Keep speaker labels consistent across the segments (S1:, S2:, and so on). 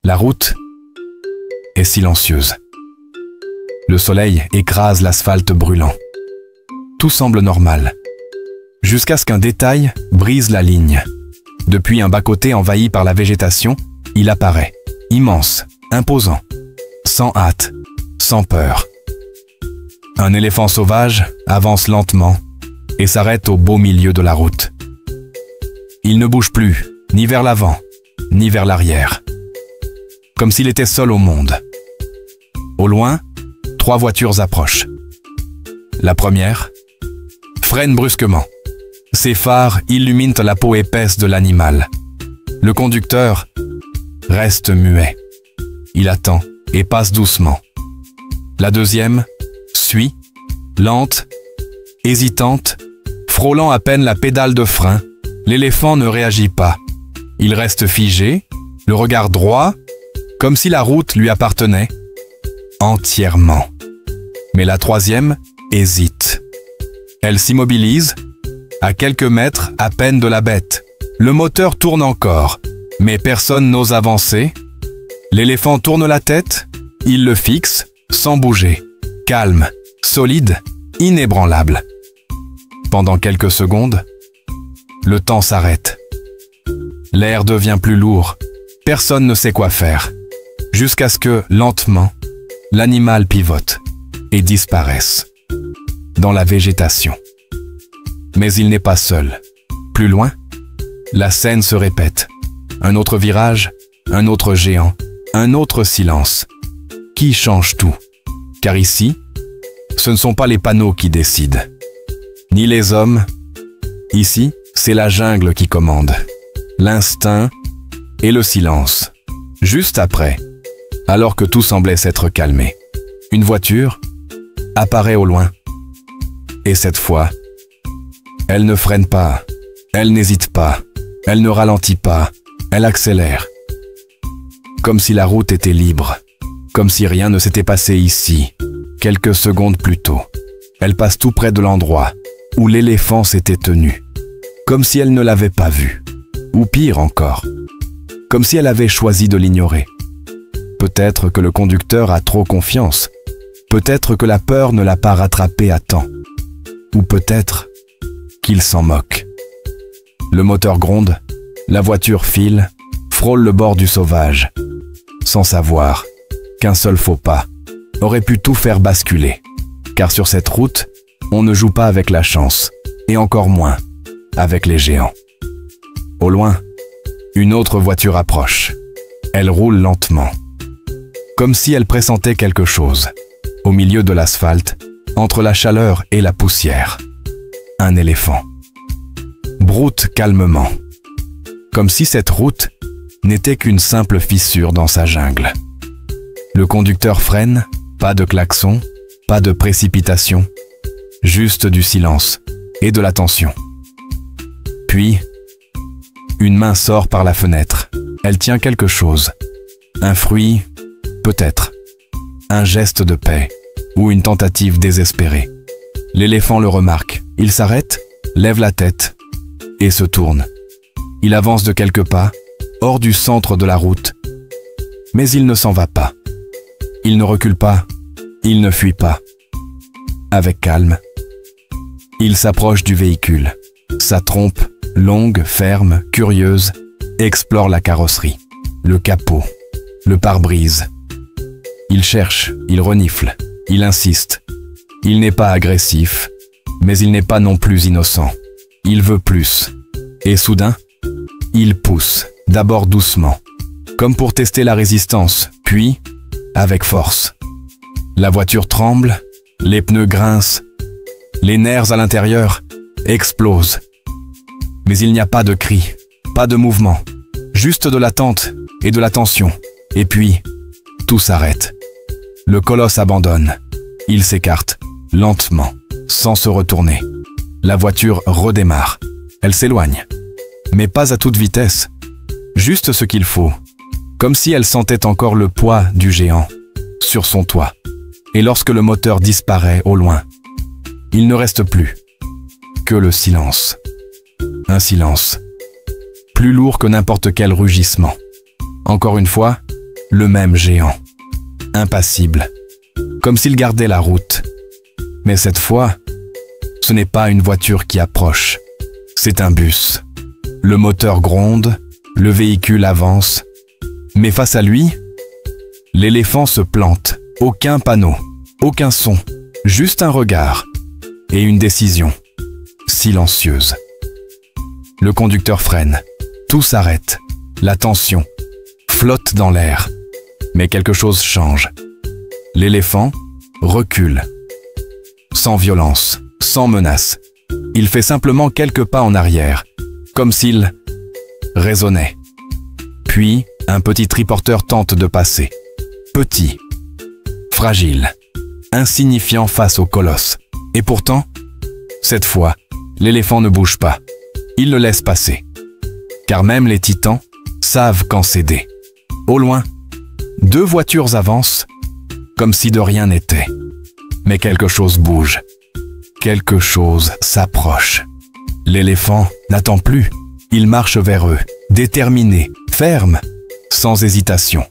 S1: La route est silencieuse. Le soleil écrase l'asphalte brûlant. Tout semble normal, jusqu'à ce qu'un détail brise la ligne. Depuis un bas-côté envahi par la végétation, il apparaît, immense, imposant, sans hâte, sans peur. Un éléphant sauvage avance lentement et s'arrête au beau milieu de la route. Il ne bouge plus, ni vers l'avant, ni vers l'arrière, comme s'il était seul au monde. Au loin, 3 voitures approchent. La première freine brusquement. Ses phares illuminent la peau épaisse de l'animal. Le conducteur reste muet. Il attend et passe doucement. La deuxième suit, lente, hésitante, frôlant à peine la pédale de frein. L'éléphant ne réagit pas. Il reste figé, le regard droit, comme si la route lui appartenait entièrement. Mais la troisième hésite. Elle s'immobilise, à quelques mètres à peine de la bête. Le moteur tourne encore, mais personne n'ose avancer. L'éléphant tourne la tête, il le fixe, sans bouger. Calme, solide, inébranlable. Pendant quelques secondes, le temps s'arrête. L'air devient plus lourd. Personne ne sait quoi faire. Jusqu'à ce que, lentement, l'animal pivote et disparaisse dans la végétation. Mais il n'est pas seul. Plus loin, la scène se répète. Un autre virage, un autre géant, un autre silence. Qui change tout? Car ici, ce ne sont pas les panneaux qui décident, ni les hommes. Ici, c'est la jungle qui commande, l'instinct et le silence. Juste après, alors que tout semblait s'être calmé, une voiture apparaît au loin. Et cette fois, elle ne freine pas, elle n'hésite pas, elle ne ralentit pas, elle accélère. Comme si la route était libre, comme si rien ne s'était passé ici, quelques secondes plus tôt. Elle passe tout près de l'endroit où l'éléphant s'était tenu, comme si elle ne l'avait pas vu, ou pire encore, comme si elle avait choisi de l'ignorer. Peut-être que le conducteur a trop confiance, peut-être que la peur ne l'a pas rattrapé à temps, ou peut-être qu'il s'en moque. Le moteur gronde, la voiture file, frôle le bord du sauvage, sans savoir qu'un seul faux pas aurait pu tout faire basculer. Car sur cette route, on ne joue pas avec la chance, et encore moins avec les géants. Au loin, une autre voiture approche. Elle roule lentement, comme si elle pressentait quelque chose. Au milieu de l'asphalte, entre la chaleur et la poussière, un éléphant broute calmement, comme si cette route n'était qu'une simple fissure dans sa jungle. Le conducteur freine, pas de klaxon, pas de précipitation, juste du silence et de l'attention. Puis, une main sort par la fenêtre. Elle tient quelque chose. Un fruit, peut-être. Un geste de paix ou une tentative désespérée. L'éléphant le remarque. Il s'arrête, lève la tête et se tourne. Il avance de quelques pas, hors du centre de la route. Mais il ne s'en va pas. Il ne recule pas, il ne fuit pas. Avec calme, il s'approche du véhicule. Sa trompe, longue, ferme, curieuse, explore la carrosserie, le capot, le pare-brise. Il cherche, il renifle, il insiste. Il n'est pas agressif, mais il n'est pas non plus innocent. Il veut plus. Et soudain, il pousse, d'abord doucement, comme pour tester la résistance, puis avec force. La voiture tremble, les pneus grincent, les nerfs à l'intérieur explosent. Mais il n'y a pas de cri, pas de mouvement, juste de l'attente et de la tension. Et puis, tout s'arrête. Le colosse abandonne. Il s'écarte, lentement, sans se retourner. La voiture redémarre. Elle s'éloigne. Mais pas à toute vitesse. Juste ce qu'il faut. Comme si elle sentait encore le poids du géant sur son toit. Et lorsque le moteur disparaît au loin, il ne reste plus que le silence. Un silence plus lourd que n'importe quel rugissement. Encore une fois, le même géant, impassible, comme s'il gardait la route. Mais cette fois, ce n'est pas une voiture qui approche, c'est un bus. Le moteur gronde, le véhicule avance, mais face à lui, l'éléphant se plante. Aucun panneau, aucun son, juste un regard et une décision silencieuse. Le conducteur freine, tout s'arrête, la tension flotte dans l'air, mais quelque chose change. L'éléphant recule, sans violence, sans menace. Il fait simplement quelques pas en arrière, comme s'il raisonnait. Puis, un petit triporteur tente de passer. Petit, fragile, insignifiant face au colosse. Et pourtant, cette fois, l'éléphant ne bouge pas. Il le laisse passer. Car même les titans savent quand céder. Au loin, 2 voitures avancent, comme si de rien n'était. Mais quelque chose bouge. Quelque chose s'approche. L'éléphant n'attend plus. Il marche vers eux, déterminé, ferme, sans hésitation.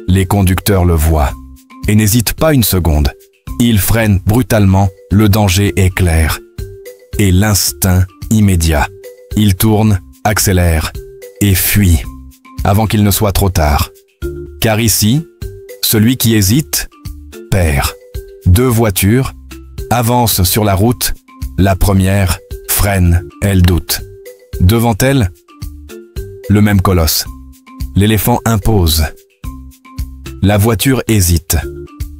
S1: Les conducteurs le voient et n'hésitent pas une seconde. Ils freinent brutalement, le danger est clair. Et l'instinct immédiat. Ils tournent, accélèrent et fuient avant qu'il ne soit trop tard. Car ici, celui qui hésite perd. 2 voitures avancent sur la route. La première freine, elle doute. Devant elle, le même colosse. L'éléphant impose. La voiture hésite.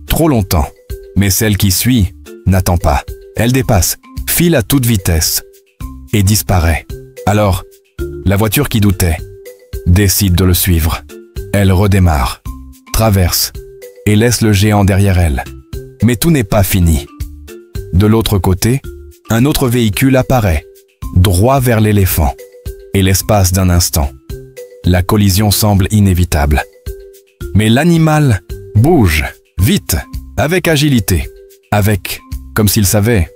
S1: Trop longtemps. Mais celle qui suit n'attend pas. Elle dépasse, file à toute vitesse et disparaît. Alors, la voiture qui doutait décide de le suivre. Elle redémarre, traverse et laisse le géant derrière elle. Mais tout n'est pas fini. De l'autre côté, un autre véhicule apparaît, droit vers l'éléphant. Et l'espace d'un instant, la collision semble inévitable. Mais l'animal bouge, vite, avec agilité, comme s'il savait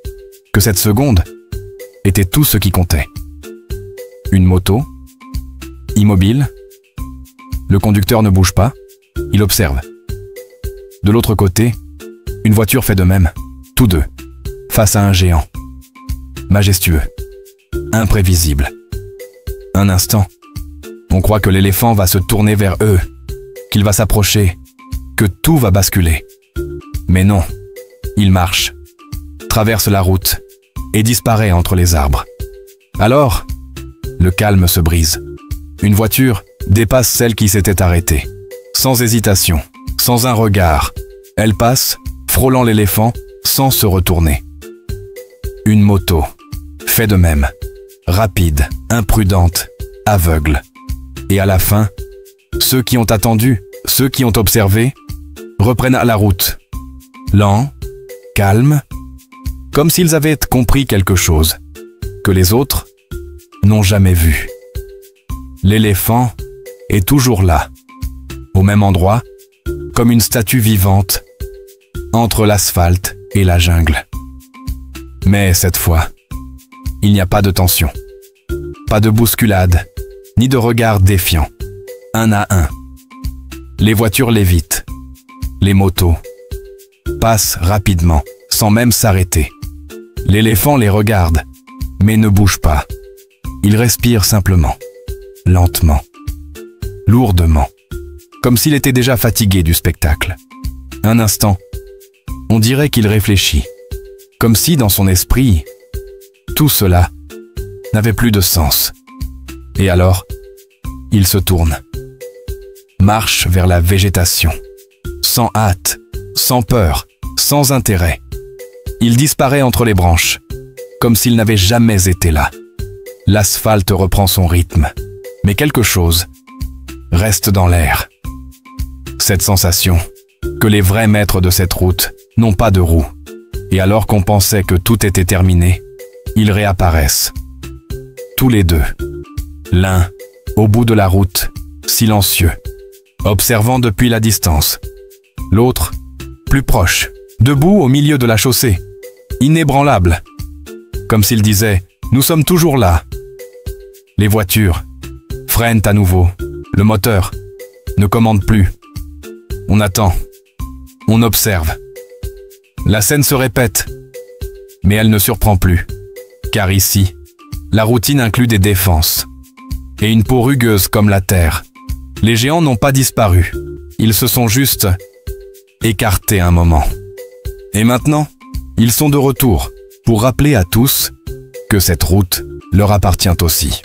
S1: que cette seconde était tout ce qui comptait. Une moto, immobile, le conducteur ne bouge pas, il observe. De l'autre côté, une voiture fait de même, tous deux, face à un géant, majestueux, imprévisible. Un instant, on croit que l'éléphant va se tourner vers eux, qu'il va s'approcher, que tout va basculer. Mais non, il marche, traverse la route et disparaît entre les arbres. Alors, le calme se brise. Une voiture dépasse celle qui s'était arrêtée. Sans hésitation, sans un regard, elle passe, frôlant l'éléphant, sans se retourner. Une moto fait de même, rapide, imprudente, aveugle. Et à la fin, ceux qui ont attendu, ceux qui ont observé, reprennent à la route. Lents, calmes, comme s'ils avaient compris quelque chose que les autres n'ont jamais vu. L'éléphant est toujours là, au même endroit, comme une statue vivante, entre l'asphalte et la jungle. Mais cette fois, il n'y a pas de tension, pas de bousculade, ni de regard défiant. Un à un, les voitures l'évitent, les motos passent rapidement, sans même s'arrêter. L'éléphant les regarde, mais ne bouge pas. Il respire simplement, lentement, lourdement, comme s'il était déjà fatigué du spectacle. Un instant, on dirait qu'il réfléchit, comme si dans son esprit, tout cela n'avait plus de sens. Et alors, il se tourne, marche vers la végétation, sans hâte, sans peur, sans intérêt. Il disparaît entre les branches, comme s'il n'avait jamais été là. L'asphalte reprend son rythme, mais quelque chose reste dans l'air. Cette sensation que les vrais maîtres de cette route n'ont pas de roue. Et alors qu'on pensait que tout était terminé, ils réapparaissent. Tous les deux. L'un, au bout de la route, silencieux, observant depuis la distance. L'autre, plus proche, debout au milieu de la chaussée, inébranlable. Comme s'il disait « Nous sommes toujours là ». Les voitures freinent à nouveau. Le moteur ne commande plus. On attend. On observe. La scène se répète, mais elle ne surprend plus. Car ici, la routine inclut des défenses et une peau rugueuse comme la terre. Les géants n'ont pas disparu. Ils se sont juste écartés un moment. Et maintenant, ils sont de retour pour rappeler à tous que cette route leur appartient aussi.